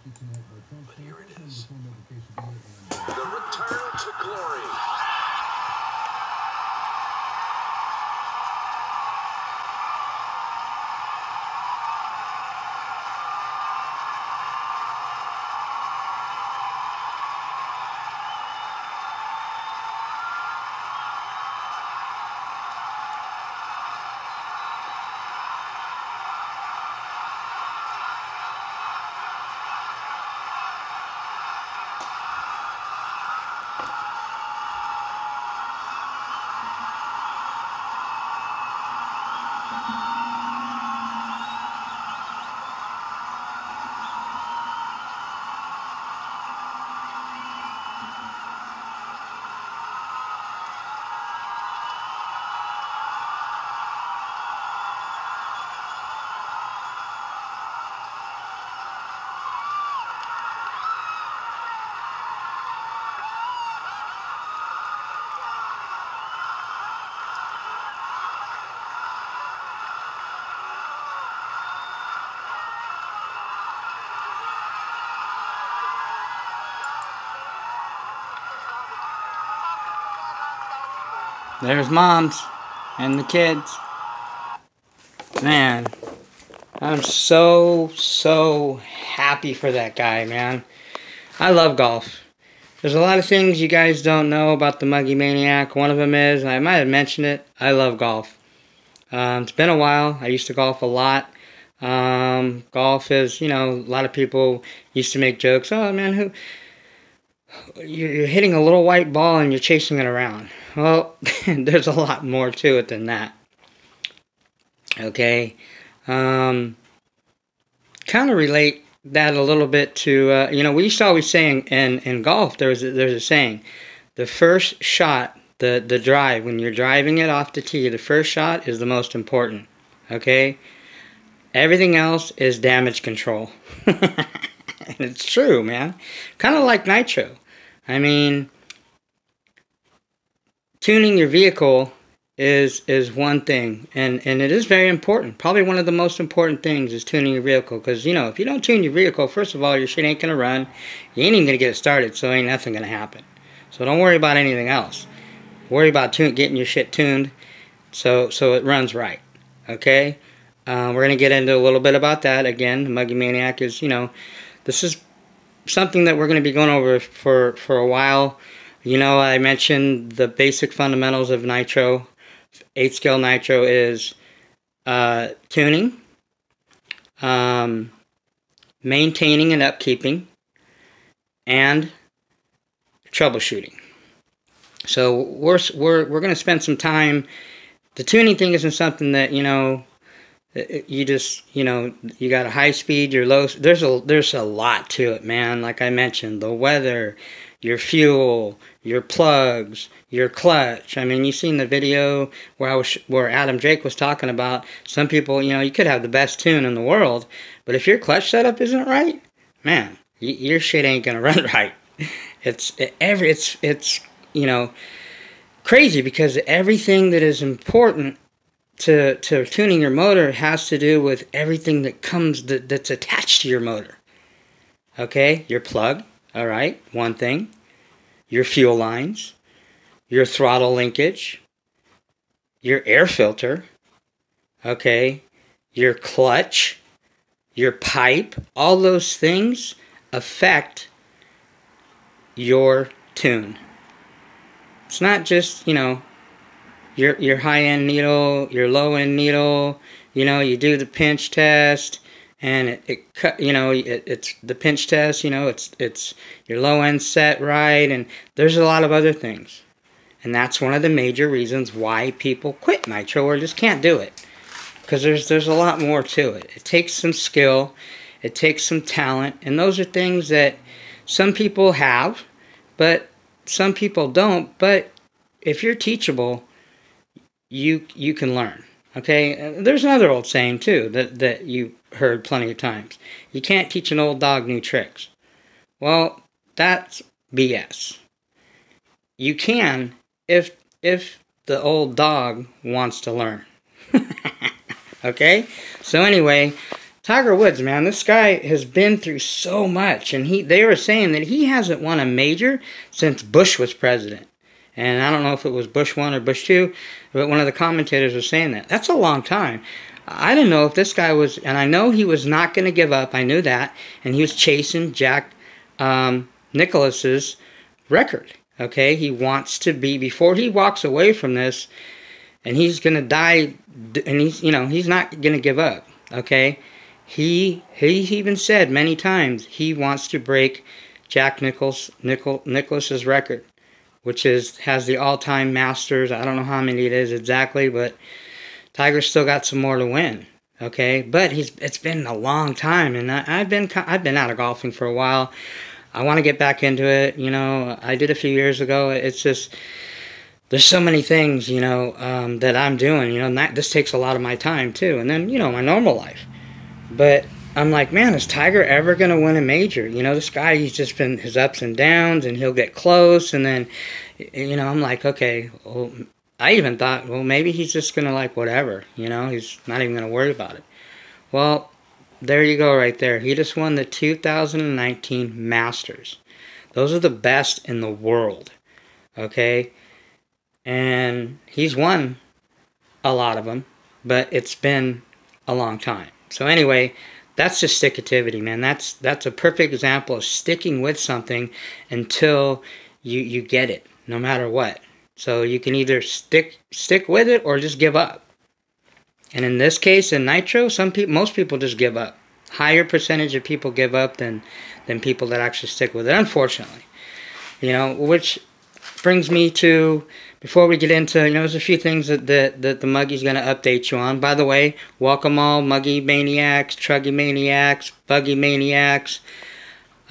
But here it is. The return to glory. There's moms and the kids. Man, I'm so happy for that guy, man. I love golf. There's a lot of things you guys don't know about the Muggy Maniac. One of them is, I might have mentioned it, I love golf. It's been a while. I used to golf a lot. Golf is, you know, a lot of people used to make jokes. Oh, man, you're hitting a little white ball and you're chasing it around. Well, there's a lot more to it than that. Okay. Kind of relate that a little bit to, you know, we used to always saying in golf, there's a saying, the first shot, the drive, when you're driving it off the tee, the first shot is the most important. Okay? Everything else is damage control. And it's true, man. Kind of like nitro. I mean, tuning your vehicle is one thing, and it is very important. Probably one of the most important things is tuning your vehicle, because, you know, if you don't tune your vehicle, first of all, your shit ain't going to run. You ain't even going to get it started, so ain't nothing going to happen. So don't worry about anything else. Worry about getting your shit tuned so it runs right. Okay? We're going to get into a little bit about that. Again, the Muggy Maniac is, you know, this is something that we're going to be going over for a while. You know, I mentioned the basic fundamentals of nitro. 8-scale nitro is tuning, maintaining and upkeeping, and troubleshooting. So we're going to spend some time. The tuning thing isn't something that, you know, you just, you know, you got a high speed, you're low. There's a lot to it, man. Like I mentioned, the weather, your fuel, your plugs, your clutch. I mean, you seen the video where Adam Drake was talking about some people, you know, you could have the best tune in the world, but if your clutch setup isn't right, man, your shit ain't gonna run right. It's you know, crazy, because everything that is important to tuning your motor has to do with everything that's attached to your motor. Okay, your plug, all right, one thing. Your fuel lines, your throttle linkage, your air filter, okay, your clutch, your pipe. All those things affect your tune. It's not just, you know, your high-end needle, your low-end needle. You know, you do the pinch test, and it's the pinch test. You know, it's your low-end set right, and there's a lot of other things, and that's one of the major reasons why people quit nitro or just can't do it, because there's a lot more to it. It takes some skill, it takes some talent, and those are things that some people have, but some people don't. But if you're teachable, you can learn. Okay, there's another old saying too that you heard plenty of times. You can't teach an old dog new tricks. Well, that's BS. You can if the old dog wants to learn. Okay? So anyway, Tiger Woods, man, this guy has been through so much, and they were saying that he hasn't won a major since Bush was president. And I don't know if it was Bush 1 or Bush 2, but one of the commentators was saying that. That's a long time. I didn't know if this guy was, and I know he was not going to give up. I knew that, and he was chasing Jack Nicklaus's record. Okay, he wants to be, before he walks away from this, and he's going to die, and he's not going to give up. Okay. He even said many times he wants to break Jack Nicklaus's record, which has the all-time Masters. I don't know how many it is exactly, but Tiger's still got some more to win. Okay, but it's been a long time, and I've been out of golfing for a while. I want to get back into it. I did a few years ago. It's just there's so many things that I'm doing. And this takes a lot of my time too, and then my normal life. But I'm like, man, is Tiger ever going to win a major? This guy, he's just been his ups and downs, and he'll get close, and then, I'm like, okay, well, I even thought, well, maybe he's just going to whatever, he's not even going to worry about it. Well, there you go right there. He just won the 2019 Masters. Those are the best in the world, okay? And he's won a lot of them, but it's been a long time. So anyway, that's just stickitivity, man. That's a perfect example of sticking with something until you get it, no matter what. So you can either stick with it or just give up. And in this case, in Nitro, most people just give up. Higher percentage of people give up than people that actually stick with it, unfortunately. Which brings me to, before we get into, there's a few things that the Muggy's going to update you on. By the way, welcome all Muggy Maniacs, Truggy Maniacs, Buggy Maniacs,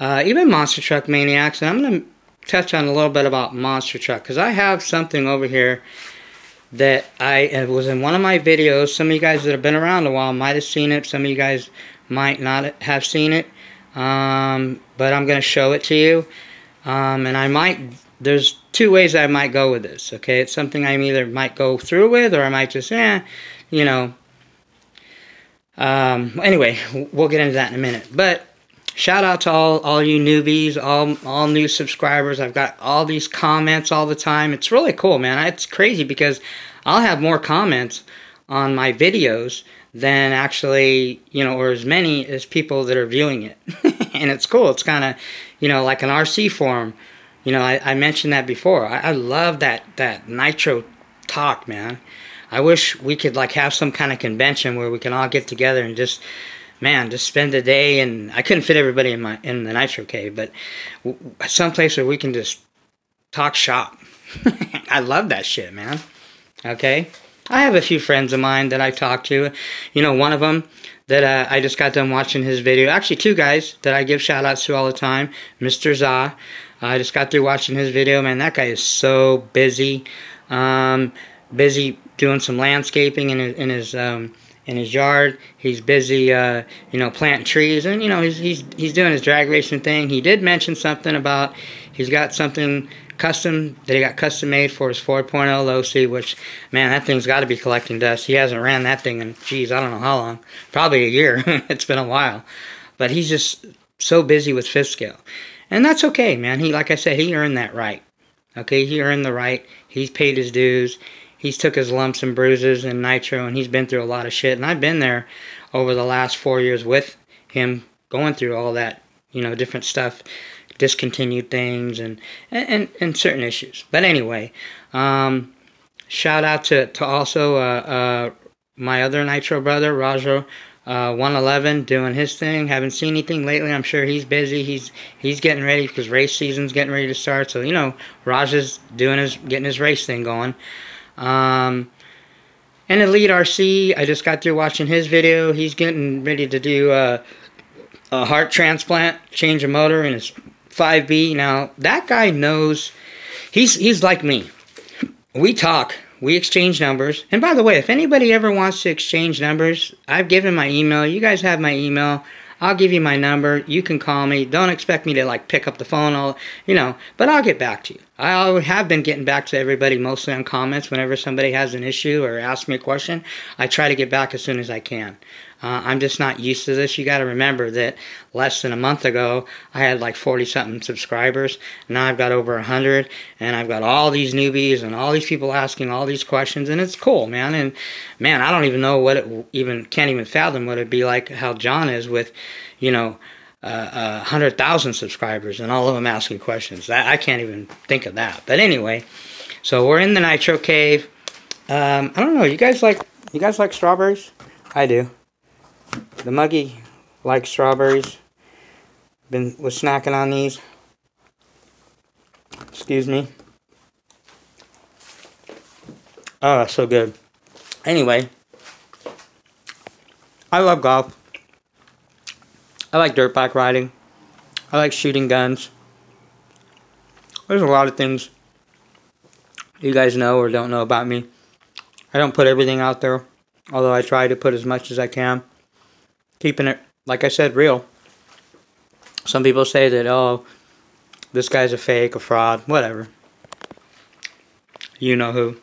even Monster Truck Maniacs. And I'm going to touch on a little bit about Monster Truck, because I have something over here that it was in one of my videos. Some of you guys that have been around a while might have seen it. Some of you guys might not have seen it. But I'm going to show it to you. And there's two ways I might go with this, okay? It's something I either might go through with, or I might just, anyway, we'll get into that in a minute. But shout out to all you newbies, all new subscribers. I've got all these comments all the time. It's really cool, man. It's crazy because I'll have more comments on my videos than actually, or as many as people that are viewing it. And it's cool. It's kind of, like an RC forum. I mentioned that before. I love that Nitro talk, man. I wish we could have some kind of convention where we can all get together and just spend a day. And I couldn't fit everybody in the Nitro cave, but someplace where we can just talk shop. I love that shit, man. Okay, I have a few friends of mine that I talk to. One of them that I just got done watching his video. Actually, two guys that I give shout outs to all the time. Mr. Za. I just got through watching his video. Man, that guy is so busy. Busy doing some landscaping in his yard. He's busy, planting trees, and he's doing his drag racing thing. He did mention something about he's got something custom that he got custom made for his 4.0 Losi, which, man, that thing's got to be collecting dust. He hasn't ran that thing in, geez, I don't know how long. Probably a year. It's been a while, but he's just so busy with fifth scale. And that's okay, man. Like I said, he earned that right. Okay, he earned the right. He's paid his dues. He's took his lumps and bruises in Nitro, and he's been through a lot of shit. And I've been there over the last 4 years with him, going through all that, different stuff, discontinued things, and certain issues. But anyway, shout out to also my other Nitro brother, Rajo. 111 doing his thing. Haven't seen anything lately. I'm sure he's busy. He's getting ready because race season's getting ready to start. So Raj is getting his race thing going. And Elite RC, I just got through watching his video. He's getting ready to do a heart transplant, change a motor in his 5B. Now that guy knows. He's like me. We talk. We exchange numbers. And by the way, if anybody ever wants to exchange numbers, I've given my email. You guys have my email. I'll give you my number. You can call me. Don't expect me to pick up the phone, but I'll get back to you. I have been getting back to everybody mostly on comments whenever somebody has an issue or asks me a question. I try to get back as soon as I can. I'm just not used to this. You got to remember that less than a month ago, I had like 40-something subscribers. Now I've got over 100, and I've got all these newbies and all these people asking all these questions, and it's cool, man. And man, I don't even know what can't even fathom what it'd be like how John is with, 100,000 subscribers and all of them asking questions. I can't even think of that. But anyway, so we're in the Nitro Cave. I don't know. You guys like strawberries? I do. The Muggy likes strawberries. Was snacking on these. Excuse me. Oh, that's so good. Anyway, I love golf. I like dirt bike riding. I like shooting guns. There's a lot of things you guys know or don't know about me. I don't put everything out there, although I try to put as much as I can. Keeping it, like I said, real. Some people say that, oh, this guy's a fake, a fraud, whatever. You know who.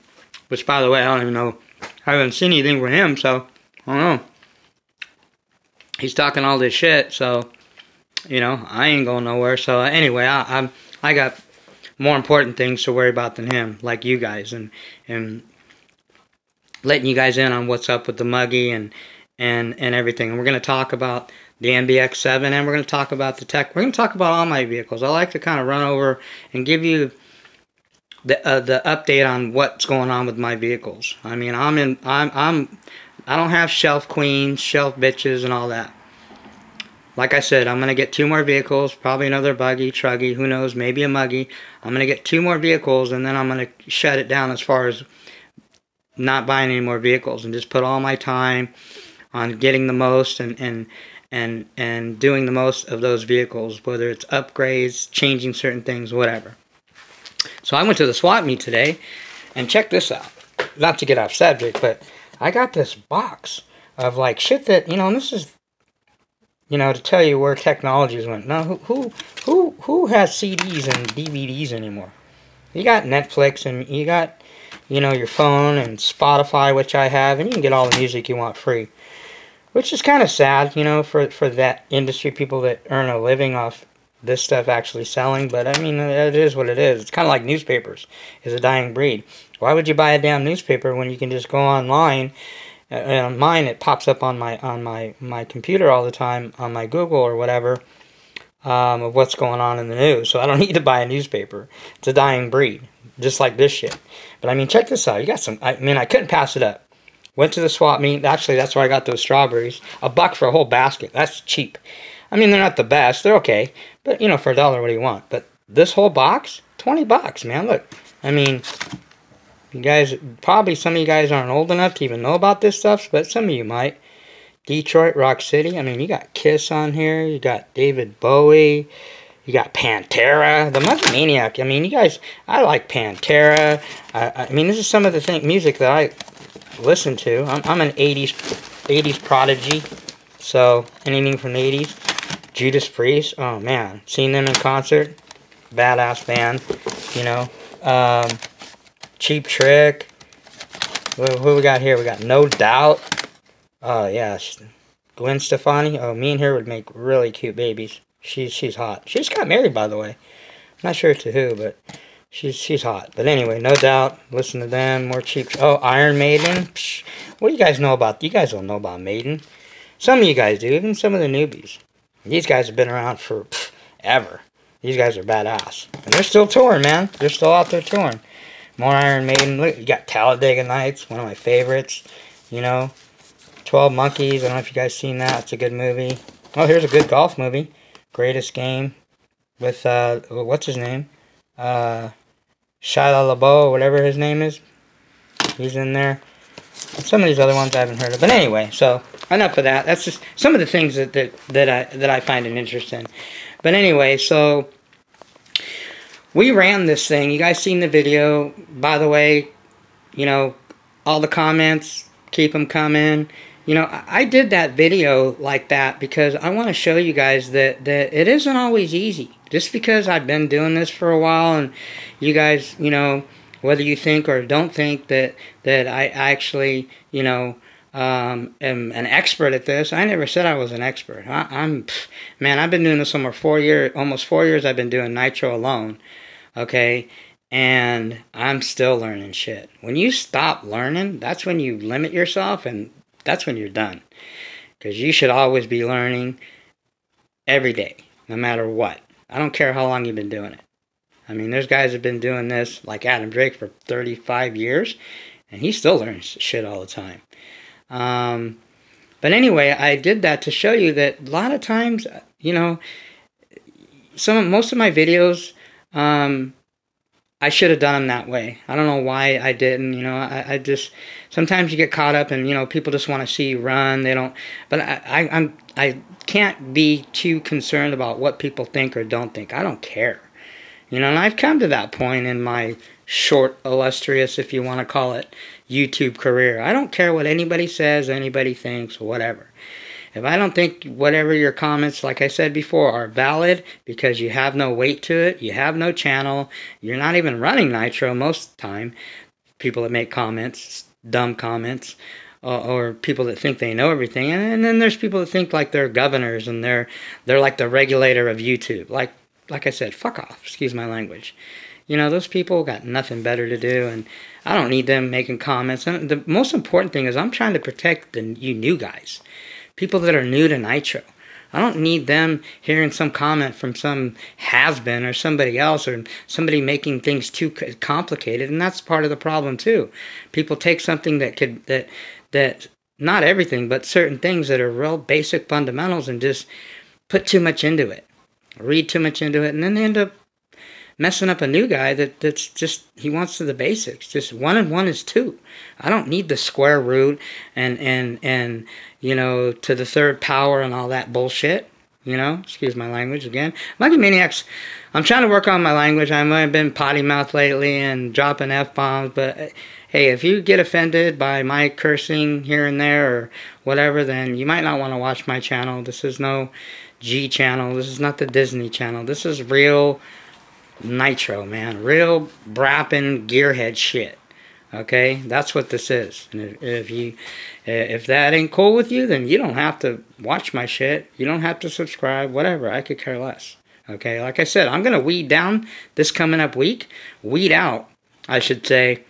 Which, by the way, I don't even know. I haven't seen anything from him, so I don't know. He's talking all this shit, so, I ain't going nowhere. So anyway, I got more important things to worry about than him, like you guys, and letting you guys in on what's up with the Muggy and everything. And we're going to talk about the MBX7, and we're going to talk about the tech. We're going to talk about all my vehicles. I like to kind of run over and give you the update on what's going on with my vehicles. I mean, I don't have shelf queens, shelf bitches, and all that. Like I said, I'm going to get 2 more vehicles, probably another buggy, truggy, who knows, maybe a Muggy. I'm going to get 2 more vehicles, and then I'm going to shut it down as far as not buying any more vehicles, and just put all my time on getting the most and doing the most of those vehicles, whether it's upgrades, changing certain things, whatever. So I went to the swap meet today, and check this out. Not to get off subject, but I got this box of like shit that, and this is, to tell you where technologies went. Now, who has CDs and DVDs anymore? You got Netflix, and you got, your phone and Spotify, which I have, and you can get all the music you want free. Which is kind of sad, for that industry, people that earn a living off this stuff actually selling. But, I mean, it is what it is. It's kind of like newspapers is a dying breed. Why would you buy a damn newspaper when you can just go online? On mine, it pops up on my computer all the time, on my Google or whatever, of what's going on in the news. So I don't need to buy a newspaper. It's a dying breed, just like this shit. But, I mean, check this out. You got some, I couldn't pass it up. Went to the swap meet. Actually, that's where I got those strawberries. $1 for a whole basket. That's cheap. I mean, they're not the best. They're okay. But, for $1, what do you want? But this whole box, $20, man. Look. I mean, you guys, probably some of you guys aren't old enough to even know about this stuff, but some of you might. Detroit, Rock City. I mean, you got Kiss on here. You got David Bowie. You got Pantera. The Muggy Maniac. I mean, you guys, I like Pantera. I mean, this is some of the music that I listen to. I'm an 80s prodigy, so anything from the 80s. Judas Priest, oh man, seen them in concert, badass band, Cheap Trick. Who we got here? We got No Doubt. Oh yeah, Gwen Stefani. Oh, me and her would make really cute babies. She's hot. She just got married, by the way. I'm not sure to who, but she's hot. But anyway, No Doubt. Listen to them. More Cheap. Oh, Iron Maiden. Psh, what do you guys know about? You guys don't know about Maiden. Some of you guys do. Even some of the newbies. These guys have been around for ever. These guys are badass. And they're still touring, man. They're still out there touring. More Iron Maiden. Look, you got Talladega Nights. One of my favorites. 12 Monkeys. I don't know if you guys seen that. It's a good movie. Oh, here's a good golf movie. Greatest Game. With, what's his name? Shia LaBeouf, whatever his name is. He's in there. Some of these other ones I haven't heard of. But anyway, so enough of that. That's just some of the things that I find an interest in. But anyway, so we ran this thing. You guys seen the video. By the way, all the comments, keep them coming. I did that video like that because I want to show you guys that it isn't always easy. Just because I've been doing this for a while and you guys, whether you think or don't think that I actually, am an expert at this. I never said I was an expert. Man, I've been doing this almost 4 years. Almost 4 years I've been doing nitro alone. Okay, and I'm still learning shit. When you stop learning, that's when you limit yourself, and that's when you're done. Because you should always be learning every day, no matter what. I don't care how long you've been doing it. I mean, there's guys that have been doing this, like Adam Drake, for 35 years, and he still learns shit all the time. But anyway, I did that to show you that a lot of times, you know, most of my videos, I should have done them that way. I don't know why I didn't, you know, I just, sometimes you get caught up and, you know, people just want to see you run, they don't, but I can't be too concerned about what people think or don't think. I don't care. You know, and I've come to that point in my short, illustrious, if you want to call it, YouTube career. I don't care what anybody says, anybody thinks, whatever. If I don't think whatever your comments, like I said before, are valid because you have no weight to it, you have no channel, you're not even running Nitro most of the time, people that make comments, dumb comments, or people that think they know everything, and then there's people that think like they're governors and they're like the regulator of YouTube. Like I said, fuck off, excuse my language. You know, those people got nothing better to do, and I don't need them making comments. And the most important thing is I'm trying to protect you new guys, people that are new to Nitro. I don't need them hearing some comment from some has-been or somebody else, or somebody making things too complicated, and that's part of the problem too. People take something that not everything, but certain things that are real basic fundamentals and just put too much into it, read too much into it, and then they end up messing up a new guy that's just, he wants to the basics. Just 1 and 1 is 2. I don't need the square root and you know, to the third power and all that bullshit. You know, excuse my language again. Monkey Maniacs, I'm trying to work on my language. I've been potty mouth lately and dropping F-bombs, but hey, if you get offended by my cursing here and there or whatever, then you might not want to watch my channel. This is no G channel. This is not the Disney channel. This is real Nitro, man. Real brapping gearhead shit. Okay? That's what this is. And if that ain't cool with you, then you don't have to watch my shit. You don't have to subscribe, whatever. I could care less. Okay? Like I said, I'm going to weed down this coming up week. Weed out, I should say,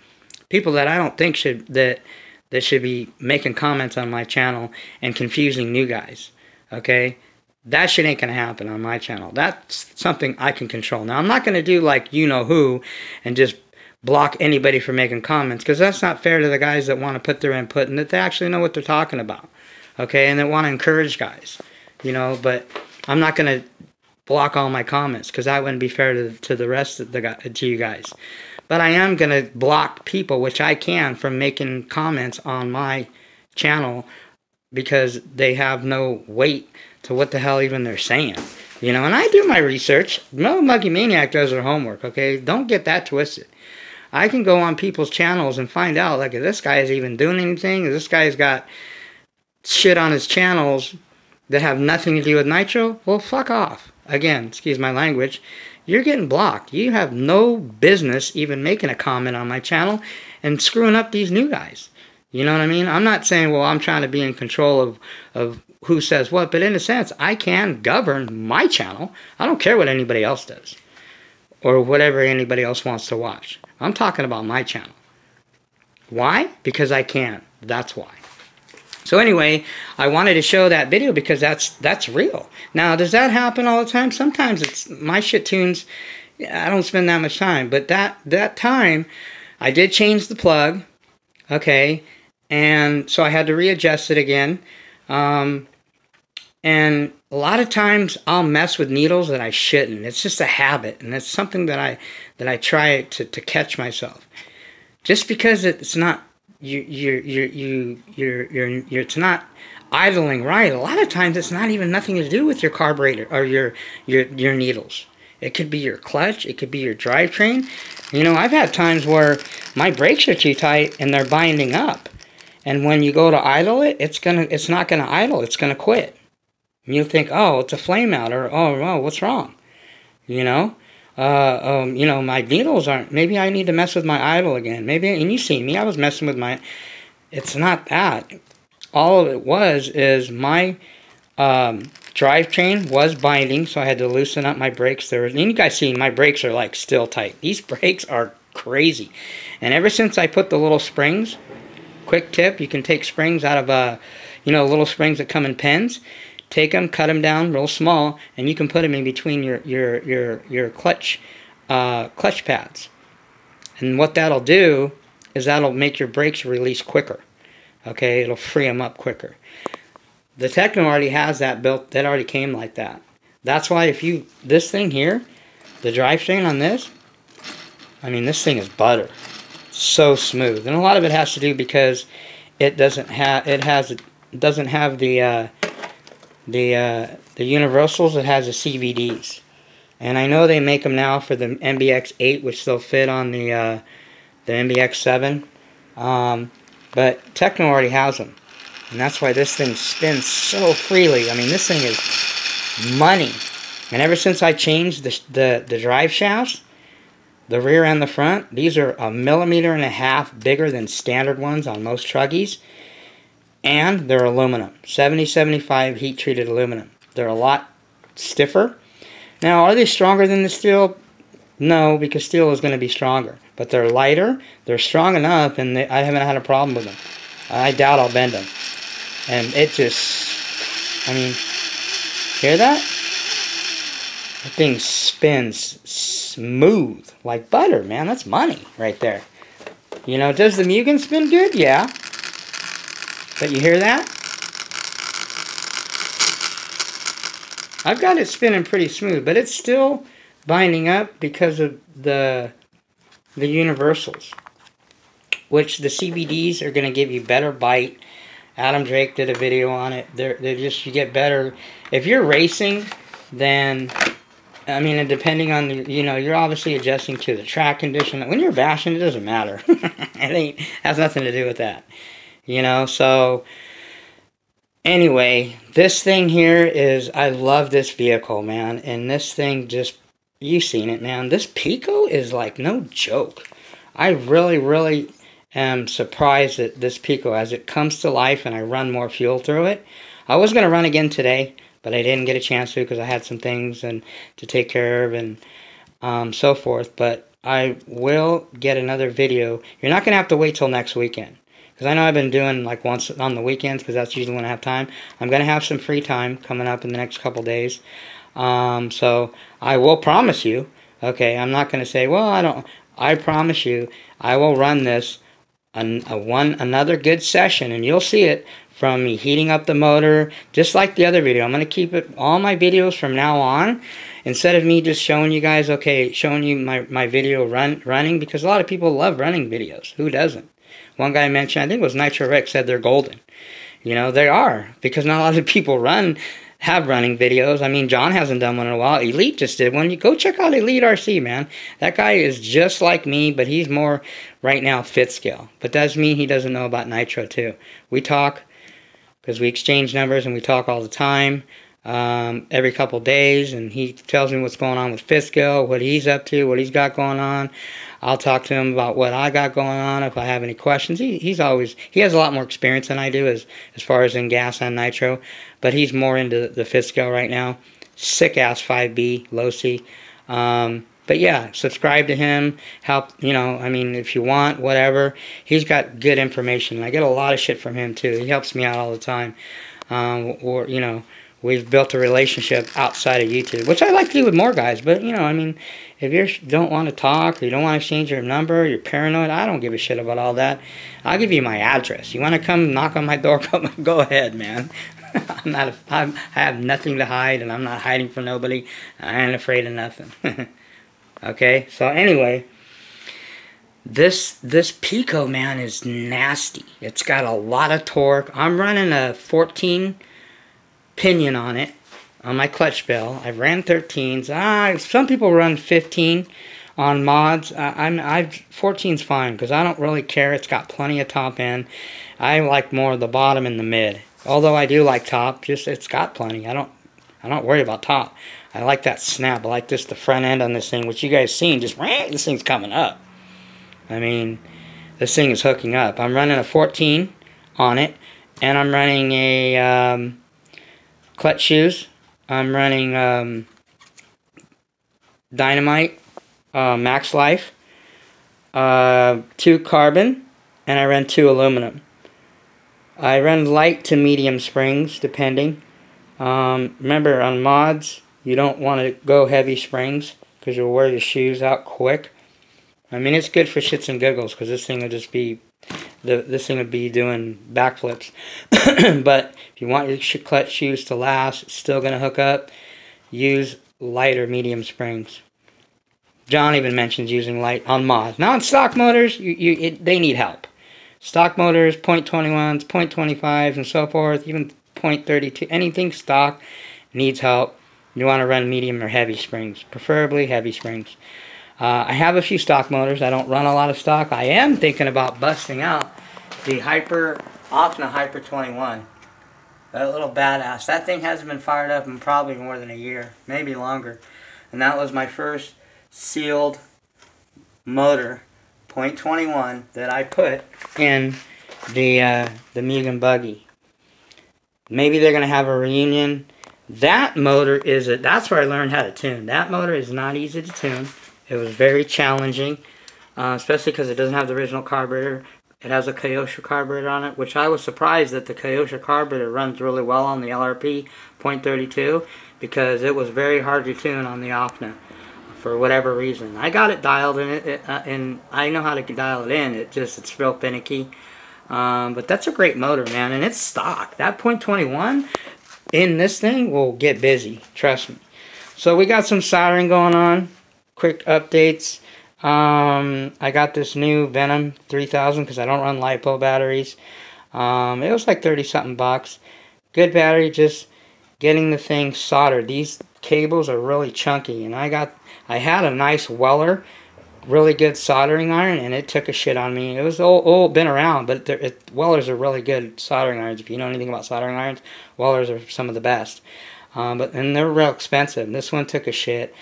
people that I don't think should be making comments on my channel and confusing new guys. Okay? That shit ain't going to happen on my channel. That's something I can control. Now, I'm not going to do like you-know-who and just block anybody from making comments, because that's not fair to the guys that want to put their input and that they actually know what they're talking about. Okay? And they want to encourage guys. You know, but I'm not going to block all my comments, because that wouldn't be fair to the rest of to you guys. But I am going to block people, which I can, from making comments on my channel because they have no weight to what the hell even they're saying. You know, and I do my research. No Monkey Maniac does her homework, okay? Don't get that twisted. I can go on people's channels and find out, like, if this guy is even doing anything, if this guy's got shit on his channels that have nothing to do with Nitro, well, fuck off. Again, excuse my language. You're getting blocked. You have no business even making a comment on my channel and screwing up these new guys. You know what I mean? I'm not saying, well, I'm trying to be in control of who says what, but in a sense, I can govern my channel. I don't care what anybody else does or whatever anybody else wants to watch. I'm talking about my channel. Why? Because I can. That's why. So anyway, I wanted to show that video because that's real. Now, does that happen all the time? Sometimes it's my shit tunes. I don't spend that much time, but that time I did change the plug. Okay, and so I had to readjust it again. And a lot of times I'll mess with needles that I shouldn't. It's just a habit, and it's something that I try to catch myself. Just because it's not it's not idling right. A lot of times it's not even nothing to do with your carburetor or your needles. It could be your clutch. It could be your drivetrain. You know, I've had times where my brakes are too tight and they're binding up. And when you go to idle it, it's not gonna idle. It's gonna quit. And you think, oh, it's a flame out, or oh, what's wrong? You know, you know, my needles aren't. Maybe I need to mess with my idle again. Maybe, and you see me, I was messing with my. It's not that. all it was is my drivetrain was binding, so I had to loosen up my brakes. And you guys see my brakes are like still tight. These brakes are crazy. And ever since I put the little springs, quick tip, you can take springs out of little springs that come in pens. Take them, cut them down real small, and you can put them in between your clutch pads. And what that'll do is that'll make your brakes release quicker. Okay, it'll free them up quicker. The Techno already has that built. That already came like that. That's why this thing here, the drivetrain on this, I mean, this thing is butter. So smooth, and a lot of it has to do because it doesn't have the universals. It has the CVDs, and I know they make them now for the MBX8, which they'll fit on the MBX7, but Techno already has them, and that's why this thing spins so freely. I mean, this thing is money, and ever since I changed the drive shafts, the rear and the front, these are 1.5 millimeters bigger than standard ones on most truggies. And they're aluminum. 70-75 heat-treated aluminum. They're a lot stiffer. Now, are they stronger than the steel? No, because steel is going to be stronger. But they're lighter. They're strong enough, and I haven't had a problem with them. I doubt I'll bend them. And it just, I mean, hear that? That thing spins smooth like butter, man. That's money right there. You know, does the Mugen spin good? Yeah. But you hear that? I've got it spinning pretty smooth, but it's still binding up because of the universals, which the CVDs are going to give you better bite. Adam Drake did a video on it. They're just, you get better. If you're racing, then, I mean, and depending on the, you're obviously adjusting to the track condition. When you're bashing, it doesn't matter. It has nothing to do with that. So anyway, this thing here is, I love this vehicle, man. And this thing just, you've seen it, man. This Pico is like no joke. I really, really am surprised at this Pico as it comes to life and I run more fuel through it. I was going to run again today, but I didn't get a chance to because I had some things to take care of and so forth. But I will get another video. You're not going to have to wait till next weekend. Because I know I've been doing like once on the weekends because that's usually when I have time. I'm going to have some free time coming up in the next couple days. So I will promise you, okay, I'm not going to say, well, I promise you, I will run this another good session, and you'll see it from me heating up the motor, just like the other video. I'm going to keep it, all my videos from now on, instead of me just showing you guys, okay, showing you my video running, because a lot of people love running videos. Who doesn't? One guy mentioned, I think it was Nitro Rick, said they're golden. They are, because not a lot of people have running videos. I mean, John hasn't done one in a while. Elite just did one. You go check out Elite RC, man. That guy is just like me, but he's more right now fit scale. But doesn't mean he doesn't know about Nitro too. We talk because we exchange numbers and we talk all the time, every couple days, and he tells me what's going on with fit scale, what he's up to, what he's got going on. I'll talk to him about what I got going on if I have any questions. He has a lot more experience than I do as far as in gas and nitro, but he's more into the fit scale right now. Sick ass 5B, low C. But yeah, subscribe to him. Help, I mean, if you want, whatever. He's got good information. I get a lot of shit from him too. He helps me out all the time. We've built a relationship outside of YouTube, which I like to do with more guys. But, I mean, if you don't want to talk, or you don't want to exchange your number, you're paranoid, I don't give a shit about all that. I'll give you my address. You want to come knock on my door, go ahead, man. I have nothing to hide, and I'm not hiding from nobody. I ain't afraid of nothing. Okay, so anyway, this Pico, man, is nasty. It's got a lot of torque. I'm running a 14 pinion on it, on my clutch bell. I've ran 13s. Some people run 15 on mods. 14's fine because I don't really care. It's got plenty of top end. I like more of the bottom and the mid. Although I do like top, just it's got plenty. I don't worry about top. I like that snap. I like the front end on this thing, which you guys seen. Just this thing's coming up. I mean, this thing is hooking up. I'm running a 14 on it. and I'm running a clutch shoes. I'm running Dynamite, Max Life, 2 carbon, and I run 2 aluminum. I run light to medium springs, depending. Remember, on mods, you don't want to go heavy springs because you'll wear your shoes out quick. I mean, it's good for shits and giggles because this thing will just be, this thing would be doing backflips. But if you want your clutch shoes to last, it's still going to hook up, use light or medium springs. John even mentions using light on mods. Now on stock motors, they need help. Stock motors, 0.21s, 0.25s, and so forth, even 0.32, anything stock needs help. You want to run medium or heavy springs, preferably heavy springs. I have a few stock motors. I don't run a lot of stock. I am thinking about busting out the Optima Hyper 21. That little badass. That thing hasn't been fired up in probably more than a year, maybe longer. And that was my first sealed motor, 0.21, that I put in the Mugen buggy. Maybe they're going to have a reunion. That motor that's where I learned how to tune. That motor is not easy to tune. It was very challenging, especially because it doesn't have the original carburetor. It has a Kyosho carburetor on it, which I was surprised that the Kyosho carburetor runs really well on the LRP 0.32, because it was very hard to tune on the Optima for whatever reason. I got it dialed in, and I know how to dial it in. It's real finicky. But that's a great motor, man, and it's stock. That 0.21 in this thing will get busy, trust me. So we got some soldering going on. Quick updates. I got this new Venom 3000 because I don't run LiPo batteries. It was like 30-something bucks. Good battery, just getting the thing soldered. These cables are really chunky, and I had a nice Weller, really good soldering iron, and it took a shit on me. It was old, been around, but Wellers are really good soldering irons. If you know anything about soldering irons, Wellers are some of the best. And they're real expensive. This one took a shit.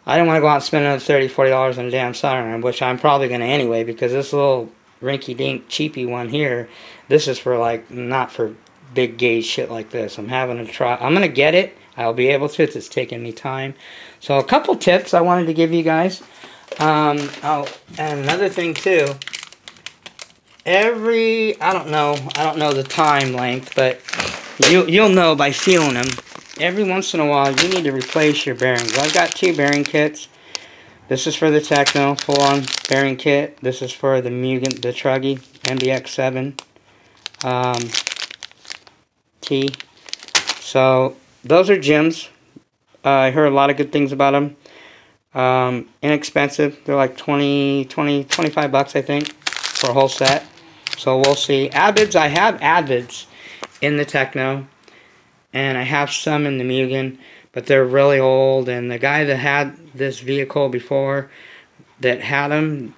I didn't want to go out and spend another $30, $40 on a damn soldering iron, which I'm probably going to anyway, because this little rinky-dink cheapy one here, this is for like, not for big gauge shit like this. I'm having to try. I'm going to get it. I'll be able to. It's taking me time. So a couple tips I wanted to give you guys. And another thing too, I don't know the time length, but you'll know by feeling them. Every once in a while, you need to replace your bearings. I've got 2 bearing kits. This is for the Techno full-on bearing kit. This is for the Mugen, the Truggy MBX7 T. So those are gems. I heard a lot of good things about them. Inexpensive. They're like 25 bucks, I think, for a whole set. So we'll see. Advids, I have Advids in the Techno, and I have some in the Mugen, but they're really old. And the guy that had this vehicle before, that had them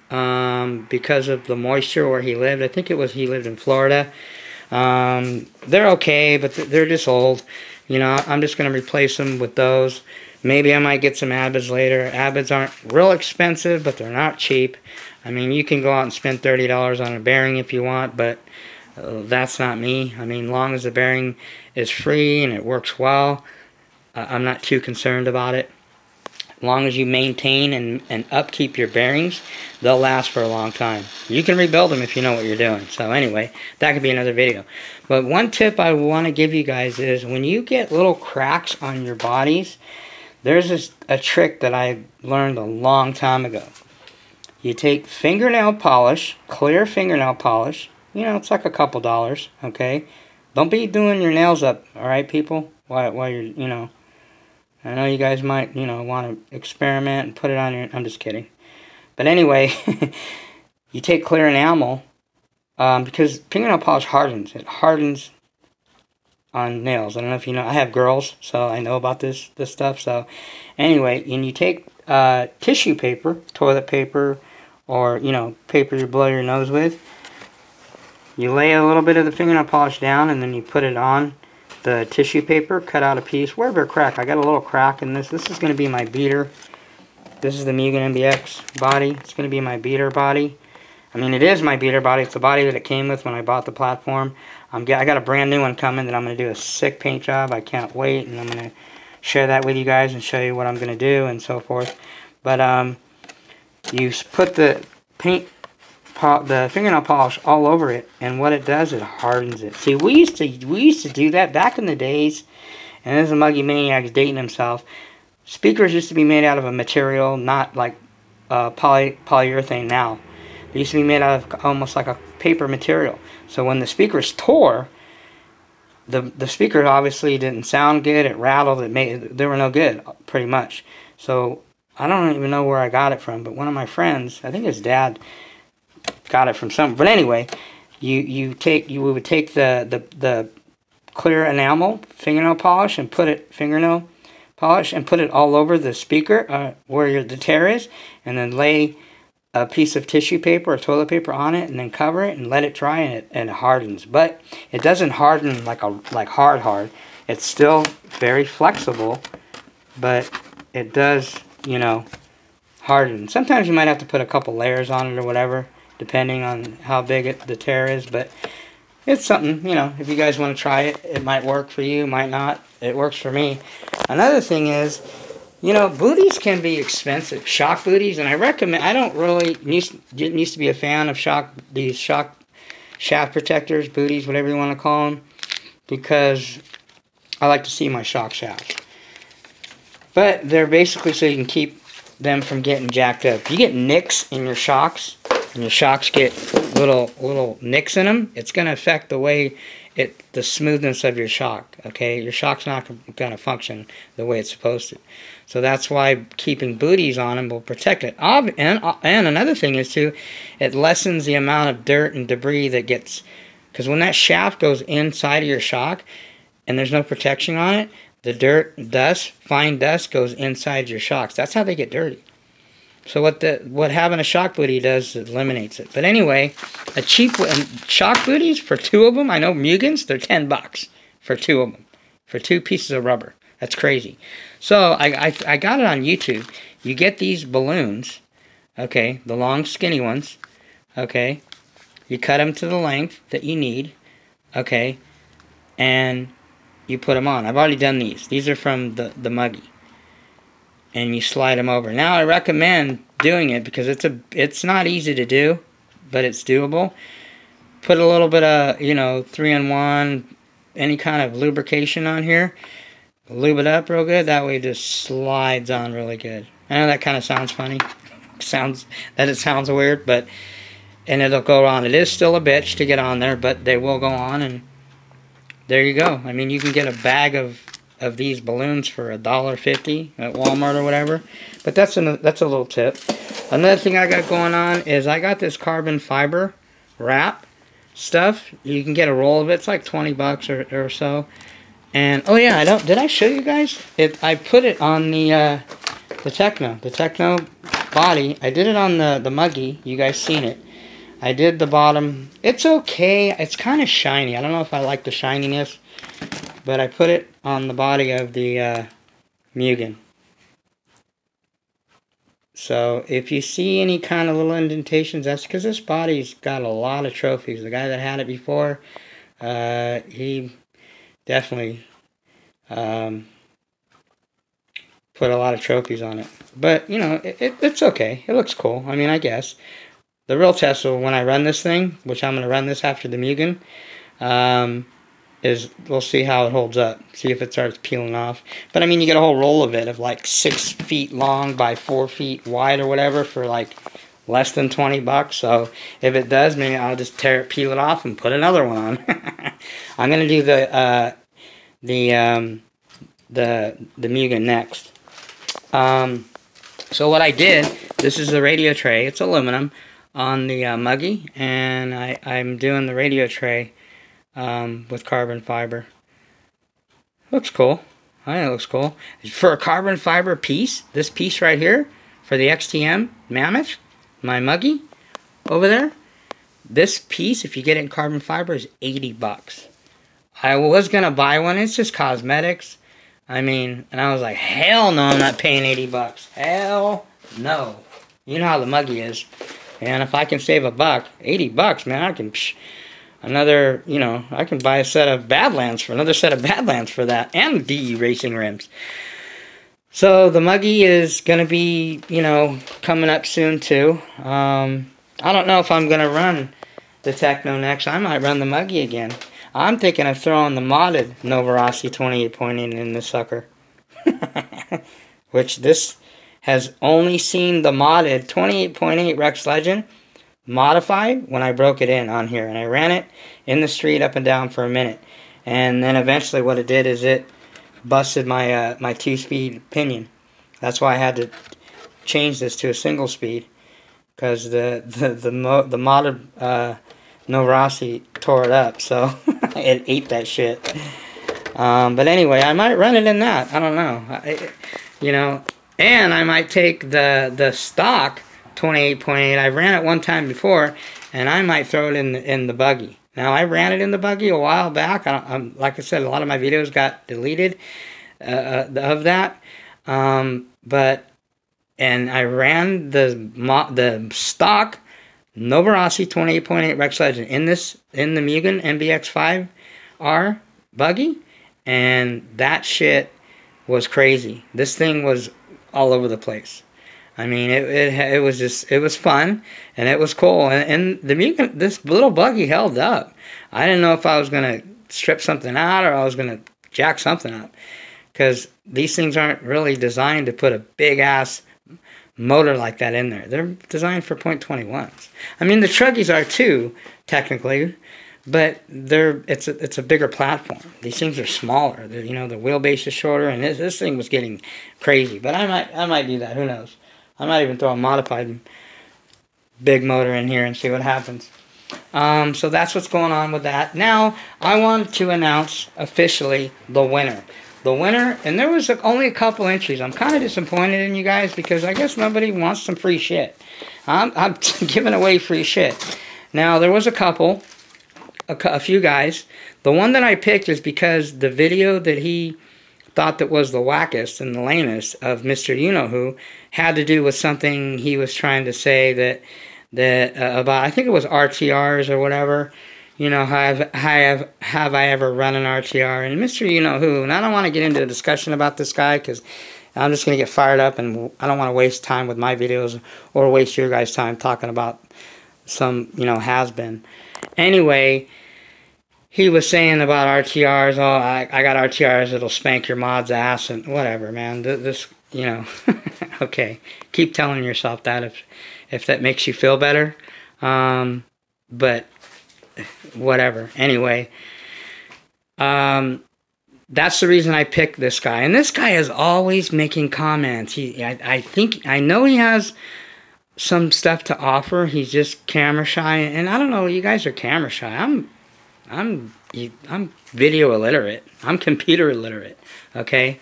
because of the moisture where he lived, I think he lived in Florida. They're okay, but they're just old. You know, I'm just going to replace them with those. Maybe I might get some Advids later. Advids aren't real expensive, but they're not cheap. I mean, you can go out and spend $30 on a bearing if you want, but that's not me. I mean, long as the bearing is free and it works well, I'm not too concerned about it. As long as you maintain and upkeep your bearings, they'll last for a long time. You can rebuild them if you know what you're doing. So anyway, that could be another video. But one tip I want to give you guys is when you get little cracks on your bodies, there's a trick that I learned a long time ago. You take fingernail polish, clear fingernail polish. You know, it's like a couple dollars, okay? Don't be doing your nails up, alright, people? While you're, you know, I know you guys might, you know, want to experiment and put it on your, I'm just kidding. But anyway, you take clear enamel, because fingernail polish hardens. It hardens on nails. I don't know if you know, I have girls, so I know about this stuff. So anyway, and you take tissue paper, toilet paper, or, you know, paper you blow your nose with. You lay a little bit of the fingernail polish down, and then you put it on the tissue paper, cut out a piece. Wherever a crack, I got a little crack in this. This is going to be my beater. This is the Mugen MBX body. It's going to be my beater body. I mean, it is my beater body. It's the body that it came with when I bought the platform. I got a brand new one coming that I'm going to do a sick paint job. I can't wait, and I'm going to share that with you guys and show you what I'm going to do and so forth. But you put the the fingernail polish all over it, and what it does, it hardens it. See, we used to do that back in the days, and this is a Muggy Maniac's dating himself. Speakers used to be made out of a material not like polyurethane now. They used to be made out of almost like a paper material. So when the speakers tore, the speaker obviously didn't sound good. It rattled. They were no good, pretty much. So I don't even know where I got it from, but one of my friends, I think his dad, got it from somewhere. But anyway, we would take the clear enamel fingernail polish and put it all over the speaker where the tear is, and then lay a piece of tissue paper or toilet paper on it, and then cover it and let it dry, and it hardens. But it doesn't harden like hard. It's still very flexible, but it does, you know, harden. Sometimes you might have to put a couple layers on it or whatever, depending on how big the tear is. But it's something, you know, if you guys want to try it, it might work for you, might not. It works for me. Another thing is, you know, booties can be expensive, shock booties, and I don't really used to be a fan of these shock shaft protectors, booties, whatever you want to call them, because I like to see my shock shaft. But they're basically so you can keep them from getting jacked up. If you get nicks in your shocks, and your shocks get little nicks in them, it's going to affect the smoothness of your shock. Okay, your shock's not going to function the way it's supposed to. So that's why keeping booties on them will protect it. And another thing is too, it lessens the amount of dirt and debris that gets, because when that shaft goes inside of your shock and there's no protection on it, the dirt, dust, fine dust goes inside your shocks. That's how they get dirty. So what having a shock booty does, it eliminates it. But anyway, a cheap shock booties for two of them, I know Mugens, they're $10 for two of them, for two pieces of rubber. That's crazy. So I got it on YouTube. You get these balloons, okay, the long skinny ones, okay. You cut them to the length that you need, okay, and you put them on. I've already done these. These are from the Muggy. And you slide them over. Now I recommend doing it because it's not easy to do, but it's doable. Put a little bit of, you know, 3-in-1, any kind of lubrication on here. Lube it up real good. That way it just slides on really good. I know that kind of sounds funny. It sounds weird, but and it'll go on. It is still a bitch to get on there, but they will go on, and there you go. I mean, you can get a bag of these balloons for $1.50 at Walmart or whatever. But that's a little tip. Another thing I got going on is I got this carbon fiber wrap stuff. You can get a roll of it. It's like 20 bucks or so. And oh yeah, did I show you guys? I put it on the Techno body. I did it on the Muggy. You guys seen it. I did the bottom. It's okay. It's kind of shiny. I don't know if I like the shininess, but I put it on the body of the Mugen. So if you see any kind of little indentations, that's because this body's got a lot of trophies. The guy that had it before, he definitely put a lot of trophies on it. But, you know, it's okay. It looks cool. I mean, I guess. The real test will, when I run this thing, which I'm going to run this after the Mugen, is we'll see how it holds up. See if it starts peeling off. But, I mean, you get a whole roll of it of like 6 feet long by 4 feet wide or whatever for like less than 20 bucks. So, if it does, maybe I'll just peel it off and put another one on. I'm going to do the Mugen next. So what I did, this is the radio tray. It's aluminum on the Muggy, and I'm doing the radio tray with carbon fiber. Looks cool. I think it looks cool. For a carbon fiber piece, this piece right here, for the XTM Mammoth, my Muggy over there, this piece, if you get it in carbon fiber, is 80 bucks. I was going to buy one. It's just cosmetics. I mean, and I was like, hell no, I'm not paying 80 bucks. Hell no. You know how the Muggy is. And if I can save $1, $80, man, I can, another, you know, I can buy a set of Badlands for another set of Badlands for that, and DE racing rims. So the Muggy is going to be, you know, coming up soon too. I don't know if I'm going to run the Techno next. I might run the Muggy again. I'm thinking of throwing the modded Novarossi 28.8 in this sucker. Which this has only seen the modded 28.8 Rex Legend modified when I broke it in on here. And I ran it in the street up and down for a minute. And then eventually what it did is it busted my my 2-speed pinion. That's why I had to change this to a single speed, because the modded Novarossi tore it up, so it ate that shit. But anyway, I might run it in that. I don't know. You know, and I might take the stock 28.8. I ran it one time before, and I might throw it in the buggy. Now, I ran it in the buggy a while back. Like I said, a lot of my videos got deleted of that. And I ran the stock Novarossi 28.8 Rex Legend in the Mugen MBX5R buggy, and that shit was crazy. This thing was all over the place. I mean, it was fun, and it was cool, and the Mugen, this little buggy held up. I didn't know if I was gonna strip something out or I was gonna jack something up, because these things aren't really designed to put a big ass motor like that in there. They're designed for .21s. I mean, the Truggies are too, technically, but it's a bigger platform. These things are smaller. You know, the wheelbase is shorter, and this thing was getting crazy. But I might do that. Who knows? I might even throw a modified big motor in here and see what happens. So that's what's going on with that. Now, I wanted to announce officially the winner. The winner, and there was only a couple entries. I'm kind of disappointed in you guys, because I guess nobody wants some free shit. I'm giving away free shit. Now, there was a few guys. The one that I picked is because the video that he thought that was the wackest and the lamest of Mr. You-Know-Who had to do with something he was trying to say that about, I think it was RTRs or whatever. You know, have I ever run an RTR? And Mr. You-Know-Who, and I don't want to get into a discussion about this guy, because I'm just going to get fired up, and I don't want to waste time with my videos or waste your guys' time talking about some, you know, has-been. Anyway, he was saying about RTRs, oh, I got RTRs that'll spank your mod's ass, and whatever, man. This, you know, okay. Keep telling yourself that if that makes you feel better. But whatever. Anyway, that's the reason I picked this guy. And this guy is always making comments. I know he has some stuff to offer. He's just camera shy, and I don't know. You guys are camera shy. I'm video illiterate. I'm computer illiterate. Okay.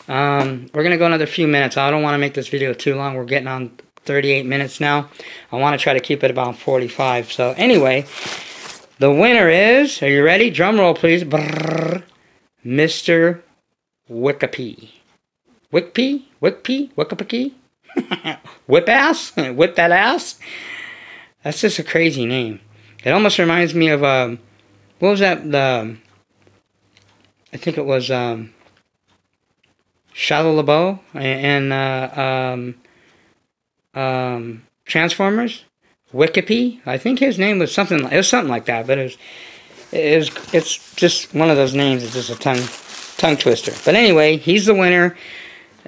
We're gonna go another few minutes. I don't want to make this video too long. We're getting on 38 minutes now. I want to try to keep it about 45. So anyway. The winner is, are you ready? Drum roll, please. Brrr, Mr. Wickapee. Wickpee? Wickapee? Whip ass? Whip that ass? That's just a crazy name. It almost reminds me of, what was that? I think it was, Shia LaBeouf and Transformers. Wickapee, I think his name was something. It was something like that, but it's just one of those names. It's just a tongue twister. But anyway, he's the winner,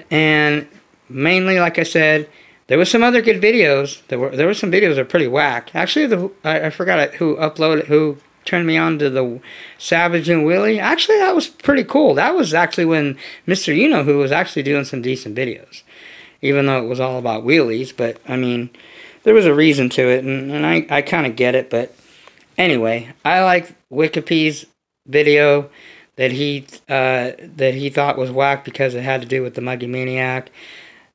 and mainly, like I said, there was some other good videos. There were some videos that are pretty whack. Actually, I forgot who turned me on to the Savage and Willie. Actually, that was pretty cool. That was actually when Mr. You-Know-Who was actually doing some decent videos, even though it was all about wheelies. But I mean, there was a reason to it, and I kind of get it, but anyway, I like Wikipeedia's video that he thought was whack because it had to do with the Muggy Maniac,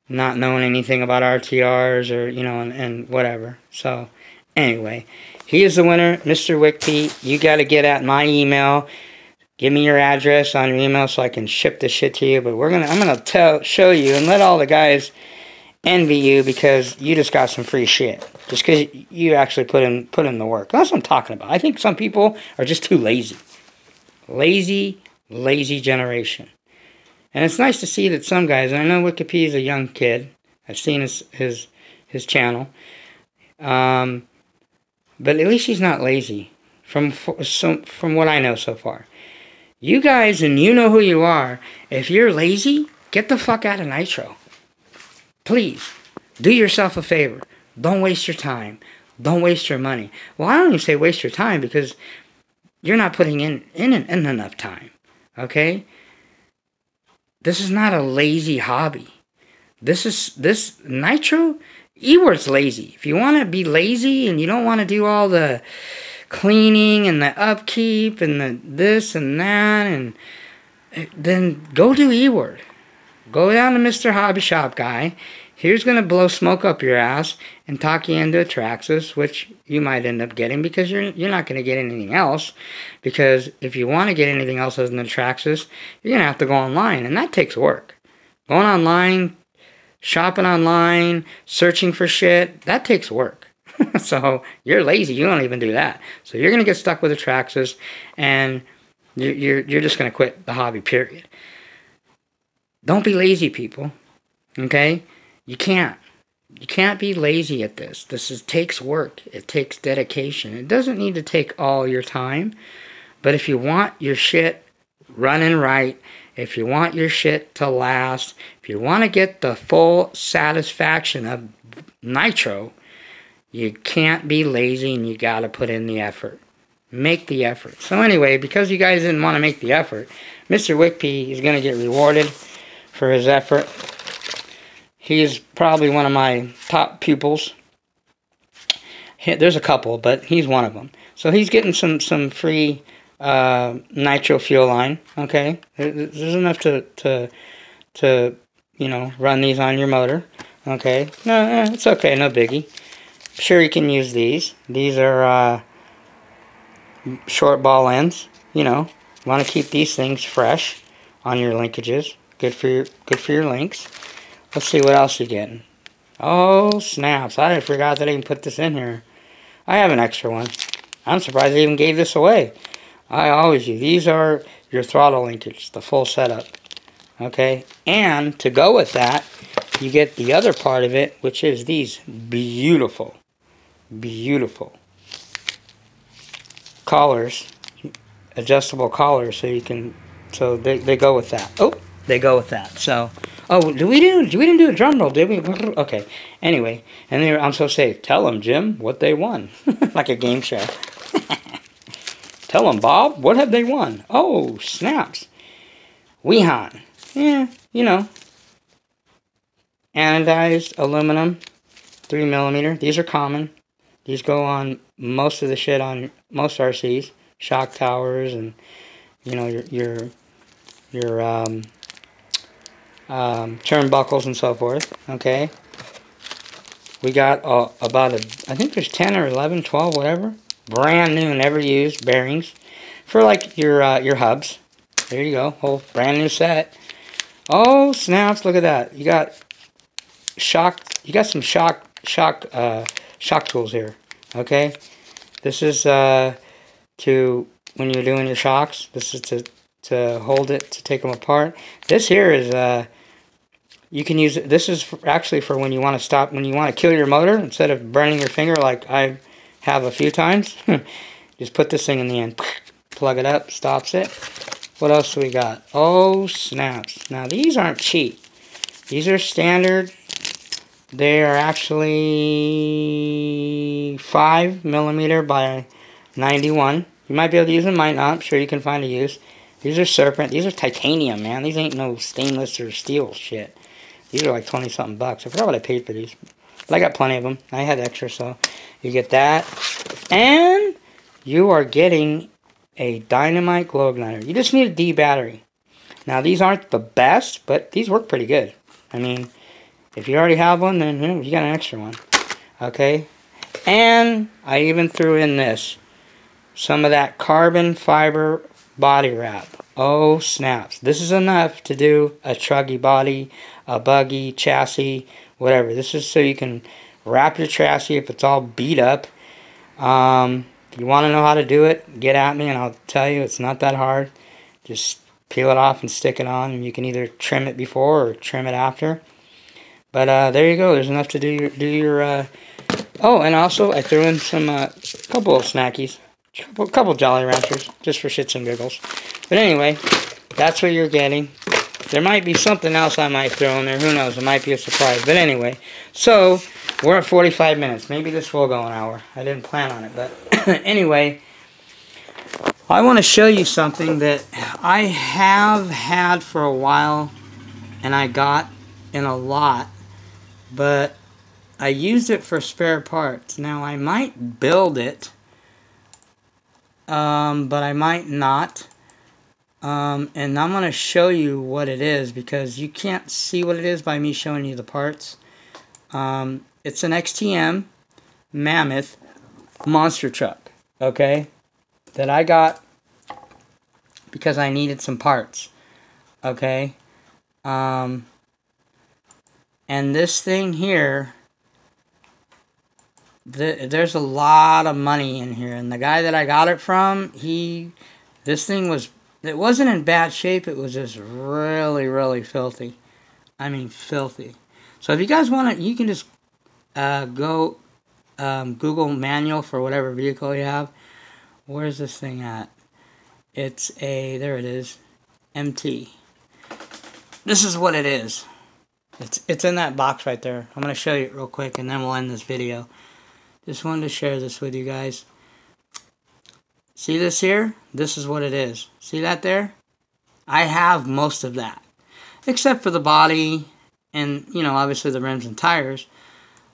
not knowing anything about RTRs or, you know, and whatever. So, anyway, he is the winner, Mr. Wickpete. You got to get at my email. Give me your address on your email so I can ship this shit to you, but I'm gonna show you and let all the guys envy you because you just got some free shit. Just because you actually put in the work. That's what I'm talking about. I think some people are just too lazy. Lazy generation. And it's nice to see that some guys, and I know Wikipedia is a young kid. I've seen his channel. But at least he's not lazy. From what I know so far. You guys, and you know who you are, if you're lazy, get the fuck out of Nitro. Please, do yourself a favor. Don't waste your time. Don't waste your money. Well, I don't even say waste your time because you're not putting in enough time. Okay? This is not a lazy hobby. This Nitro, Eworth's lazy. If you want to be lazy and you don't want to do all the cleaning and the upkeep and the this and that, and then go do Eworth. Go down to Mr. Hobby Shop guy. He's going to blow smoke up your ass and talk you into a Traxxas, which you might end up getting because you're not going to get anything else. Because if you want to get anything else other than the Traxxas, you're going to have to go online, and that takes work. Going online, shopping online, searching for shit, that takes work. So you're lazy. You don't even do that. So you're going to get stuck with the Traxxas, and you're just going to quit the hobby, period. Don't be lazy, people. Okay? You can't be lazy at this. Takes work. It takes dedication. It doesn't need to take all your time. But if you want your shit running right, if you want your shit to last, if you want to get the full satisfaction of Nitro, you can't be lazy and you got to put in the effort. Make the effort. So anyway, because you guys didn't want to make the effort, Mr. Wickpea is going to get rewarded for his effort. He's probably one of my top pupils. There's a couple, but he's one of them. So he's getting some free nitro fuel line. Okay, there's enough to you know, run these on your motor. Okay, no, it's okay, no biggie. Sure, you can use these. These are short ball ends. You know, want to keep these things fresh on your linkages. Good for your links. Let's see what else you're getting. Oh, snaps. I forgot that I even put this in here. I have an extra one. I'm surprised they even gave this away. I always do. These are your throttle linkage, the full setup. Okay? And to go with that, you get the other part of it, which is these beautiful collars. Adjustable collars, so they go with that. Oh, they go with that. So, oh, we didn't do a drum roll, did we? Okay. Anyway, and I'm so safe. Tell them, Jim, what they won. Like a game show. Tell them, Bob, what have they won? Oh, snaps. Wehan. Yeah, you know. Anodized aluminum, 3mm. These are common. These go on most of the shit on most RCs. Shock towers and, you know, your turnbuckles and so forth. Okay, we got about I think there's 10 or 11, 12, whatever, brand new, never used bearings for like your hubs. There you go, whole brand new set. Oh snaps! Look at that. You got some shock tools here. Okay, this is to when you're doing your shocks. This is to hold it, to take them apart. This here is you can use it. This is actually for when you want to stop, when you want to kill your motor instead of burning your finger like I have a few times. Just put this thing in the end, plug it up, stops it. What else do we got? Oh snaps! Now these aren't cheap. These are standard. They are actually 5mm by 91. You might be able to use them, might not. I'm sure you can find a use. These are Serpent. These are titanium, man. These ain't no stainless or steel shit. These are like 20-something bucks. I forgot what I paid for these. But I got plenty of them. I had extra, so you get that. And you are getting a dynamite glow igniter. You just need a D battery. Now, these aren't the best, but these work pretty good. I mean, if you already have one, then you got an extra one. Okay? And I even threw in this. Some of that carbon fiber body wrap. Oh snaps. This is enough to do a truggy body, a buggy, chassis, whatever. This is so you can wrap your chassis if it's all beat up. If you want to know how to do it, get at me and I'll tell you it's not that hard. Just peel it off and stick it on, and you can either trim it before or trim it after. But there you go. There's enough to do your oh, and also I threw in some couple of snackies, couple Jolly Ranchers, just for shits and giggles. But anyway, that's what you're getting. There might be something else I might throw in there. Who knows? It might be a surprise. But anyway, so we're at 45 minutes. Maybe this will go an hour. I didn't plan on it, but anyway, I want to show you something that I have had for a while, and I got in a lot, but I used it for spare parts. Now I might build it, but I might not. And I'm going to show you what it is, because you can't see what it is by me showing you the parts. It's an XTM Mammoth monster truck, okay, that I got because I needed some parts, okay. And this thing here, there's a lot of money in here, and the guy that I got it from, this thing it wasn't in bad shape. It was just really, really filthy. I mean, filthy. So if you guys want to, you can just go Google manual for whatever vehicle you have. Where's this thing at? There it is, MT. This is what it is. It's in that box right there. I'm going to show you it real quick, and then we'll end this video. Just wanted to share this with you guys. See this here? This is what it is. See that there? I have most of that, except for the body and, obviously the rims and tires.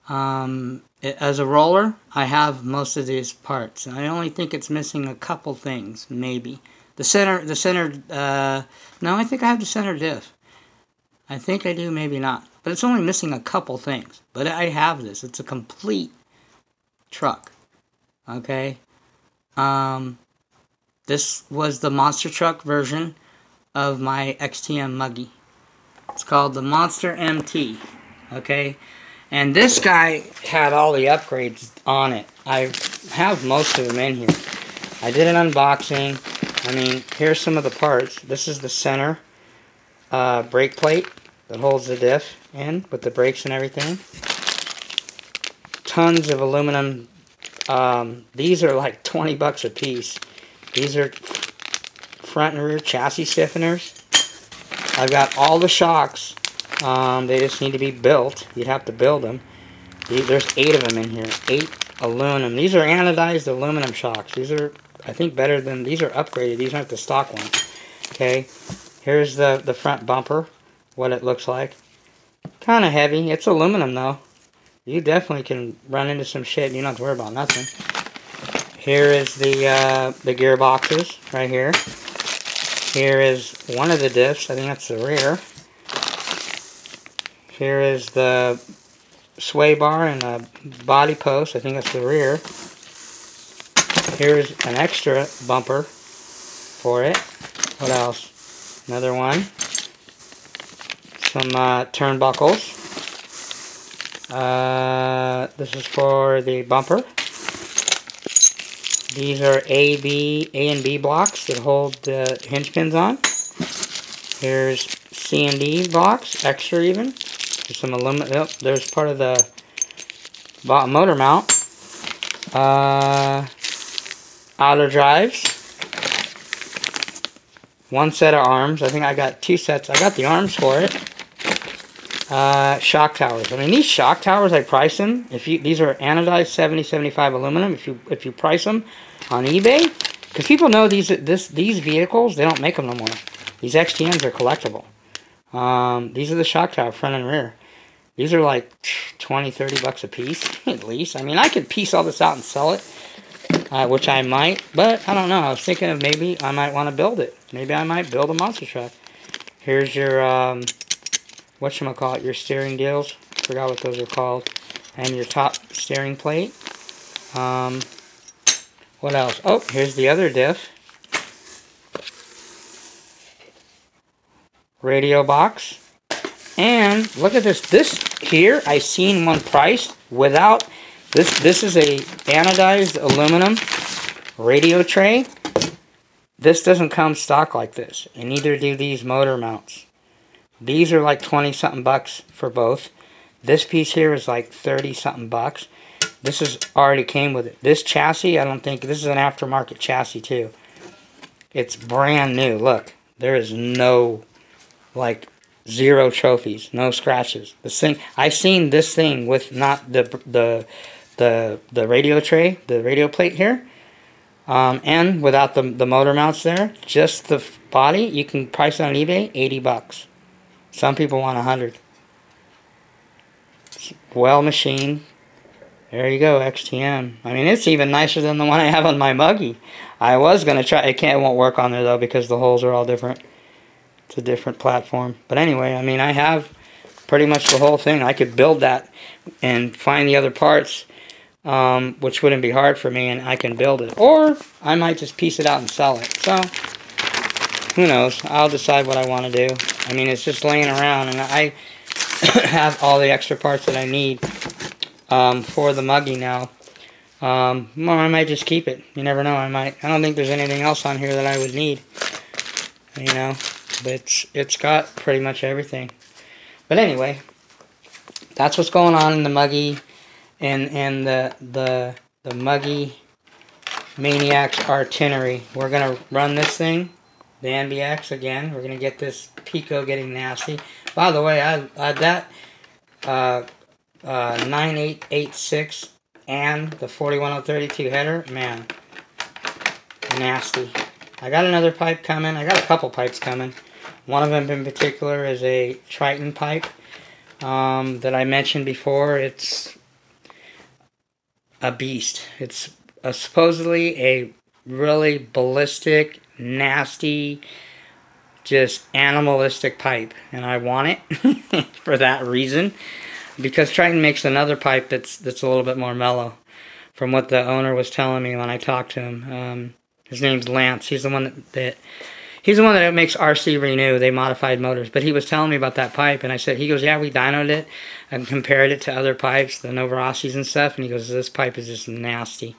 As a roller, I have most of these parts. And I only think it's missing a couple things, maybe. The center, no, I think I have the center diff. I think I do, maybe not. But it's only missing a couple things. But I have this. It's a complete truck. Okay? This was the monster truck version of my XTM Muggy. It's called the Monster MT. Okay? And this guy had all the upgrades on it. I have most of them in here. I did an unboxing. I mean, here's some of the parts. This is the center brake plate that holds the diff in with the brakes and everything. Tons of aluminum. These are like 20 bucks a piece. These are front and rear chassis stiffeners. I've got all the shocks. They just need to be built. You'd have to build them. There's 8 of them in here. 8 aluminum. These are anodized aluminum shocks. These are, I think, better than, these are upgraded. These aren't the stock ones. Okay. Here's the front bumper. What it looks like. Kind of heavy. It's aluminum though. You definitely can run into some shit and you don't have to worry about nothing. Here is the gearboxes right here. Here is one of the diffs. I think that's the rear. Here is the sway bar and a body post. I think that's the rear. Here's an extra bumper for it. What else? Another one. Some turnbuckles. This is for the bumper. These are A and B blocks that hold the hinge pins on. Here's C and D blocks, extra even. There's some aluminum. Oh, there's part of the motor mount. Auto drives. One set of arms. I think I got 2 sets. I got the arms for it. Shock towers. I mean, these shock towers, I price them. These are anodized 70-75 aluminum. If you price them on eBay, because people know these vehicles, they don't make them no more. These XTMs are collectible. These are the shock tower, front and rear. These are like 20-30 bucks a piece, at least. I mean, I could piece all this out and sell it, which I might, but I don't know. I was thinking of maybe I might want to build it. Maybe I might build a monster truck. Here's your whatchamacallit, your steering deals. Forgot what those are called. And your top steering plate. What else? Oh, here's the other diff. radio box. And look at this. This here, I seen one priced without this. This is a anodized aluminum radio tray. This doesn't come stock like this, and neither do these motor mounts. These are like 20 something bucks for both. This piece here is like 30 something bucks. This is already came with it. This chassis, I don't think, this is an aftermarket chassis too. It's brand new. Look, there is no, like, zero trophies, no scratches. This thing, I seen this thing with not the radio tray, the radio plate here, and without the motor mounts there, just the body. You can price it on eBay, 80 bucks. Some people want 100. Well machined. There you go, XTM. I mean, it's even nicer than the one I have on my Muggy. I was gonna try. It won't work on there though because the holes are all different. It's a different platform. But anyway, I mean, I have pretty much the whole thing. I could build that and find the other parts, which wouldn't be hard for me, and I can build it. Or I might just piece it out and sell it. So who knows? I'll decide what I want to do. I mean, it's just laying around, and I have all the extra parts that I need for the Muggy now. Well, I might just keep it. You never know. I don't think there's anything else on here that I would need. You know, but it's got pretty much everything. But anyway, that's what's going on in the Muggy and the Muggy Maniacs Artillery. We're gonna run this thing, the NBX again. We're gonna get this Pico getting nasty. By the way, I that 9886 and the 41032 header, man, nasty. I got another pipe coming. I got a couple pipes coming. One of them in particular is a Triton pipe that I mentioned before. It's a beast. It's supposedly a really ballistic, nasty, just animalistic pipe, and I want it for that reason, because Triton makes another pipe that's a little bit more mellow, from what the owner was telling me when I talked to him. His name's Lance. He's the one that makes RC Renew. They modified motors, but he was telling me about that pipe, and I said, he goes, yeah, we dynoed it and compared it to other pipes, the Novarossis and stuff, and he goes, this pipe is just nasty.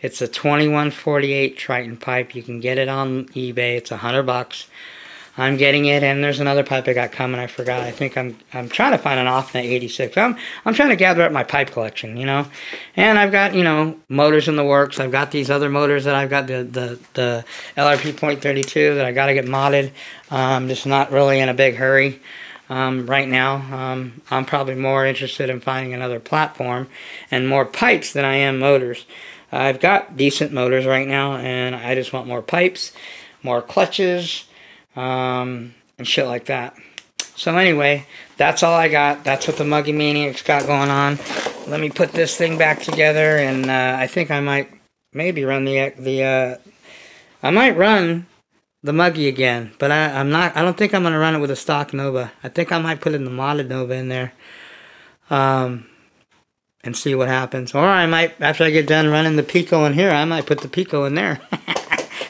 It's a 2148 Triton pipe. You can get it on eBay. It's $100. I'm getting it, and there's another pipe I got coming. I forgot. I think I'm trying to find an Offnet 86. I'm trying to gather up my pipe collection, you know. And I've got, you know, motors in the works. I've got these other motors that I've got the LRP .32 that I got to get modded. I'm just not really in a big hurry right now. I'm probably more interested in finding another platform and more pipes than I am motors. I've got decent motors right now, and I just want more pipes, more clutches, and shit like that. So anyway, that's all I got. That's what the Muggy Maniacs got going on. Let me put this thing back together, and I think I might maybe run I might run the Muggy again, but I don't think I'm gonna run it with a stock Nova. I think I might put in the modded Nova in there, and see what happens. Or I might, after I get done running the Pico in here, I might put the Pico in there.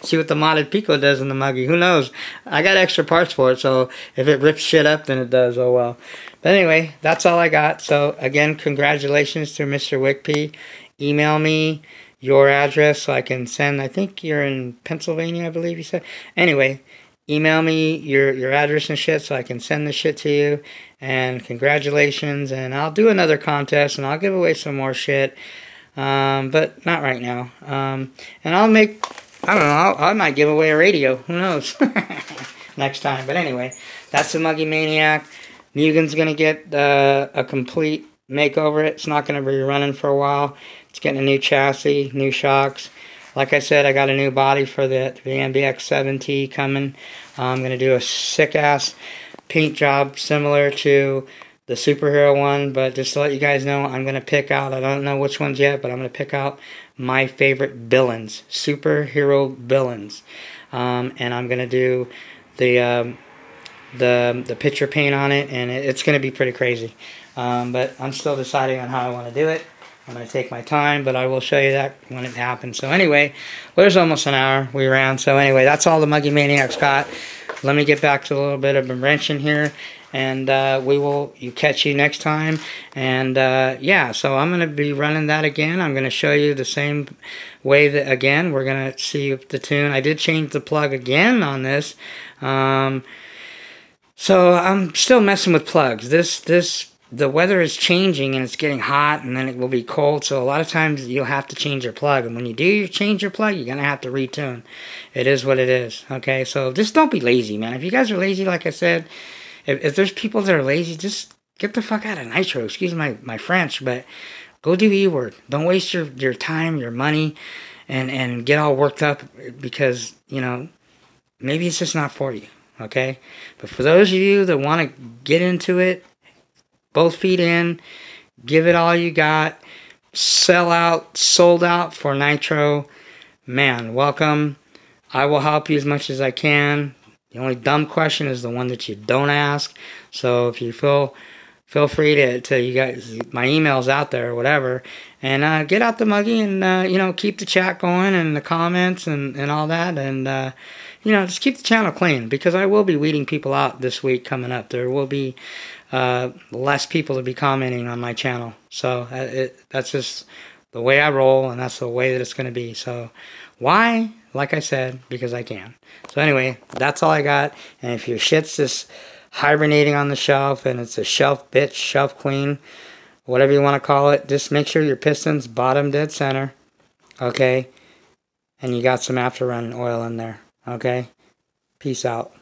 See what the modded Pico does in the Muggy. Who knows? I got extra parts for it, so if it rips shit up, then it does. Oh well. But anyway, that's all I got. So again, congratulations to Mr. Wickpy. Email me your address so I can send. I think you're in Pennsylvania, I believe you said. Anyway, email me your address and shit so I can send the shit to you. And congratulations. And I'll do another contest and I'll give away some more shit. But not right now. And I'll make, I don't know, I might give away a radio. Who knows? Next time. But anyway, that's the Muggy Maniac. Mugen's going to get a complete makeover. It's not going to be running for a while. It's getting a new chassis, new shocks. Like I said, I got a new body for the MBX 7T coming. I'm going to do a sick-ass paint job similar to the superhero one. But just to let you guys know, I'm going to pick out, I don't know which ones yet, but I'm going to pick out my favorite villains, superhero villains. And I'm going to do the picture paint on it, and it's going to be pretty crazy. But I'm still deciding on how I want to do it. I'm going to take my time, but I will show you that when it happens. So anyway, well, there's almost an hour we ran. So anyway, that's all the Muggy Maniacs got. let me get back to a little bit of a wrenching here, and catch you next time. And yeah, so I'm going to be running that again. I'm going to show you the same way that, again, we're going to see if the tune, I did change the plug again on this. So I'm still messing with plugs. The weather is changing and it's getting hot, and then it will be cold. So a lot of times you'll have to change your plug. And when you do change your plug, you're going to have to retune. It is what it is. Okay, so just don't be lazy, man. If you guys are lazy, like I said, if there's people that are lazy, just get the fuck out of nitro. Excuse my French, but go do E-word. Don't waste your time, your money, and get all worked up because, you know, maybe it's just not for you. Okay, but for those of you that want to get into it, both feet in, give it all you got, sell out, sold out for nitro, man, welcome. I will help you as much as I can. The only dumb question is the one that you don't ask. So if you feel free to you guys, my email's out there or whatever, and get out the muggy and you know, keep the chat going and the comments and all that, and you know, just keep the channel clean, because I will be weeding people out this week coming up. There will be less people to be commenting on my channel. So that's just the way I roll, and that's the way that it's going to be. So why? Like I said, because I can. So anyway, that's all I got. And if your shit's just hibernating on the shelf and it's a shelf bitch, shelf queen, whatever you want to call it, just make sure your piston's bottom dead center. Okay? And you got some after run oil in there. Okay? Peace out.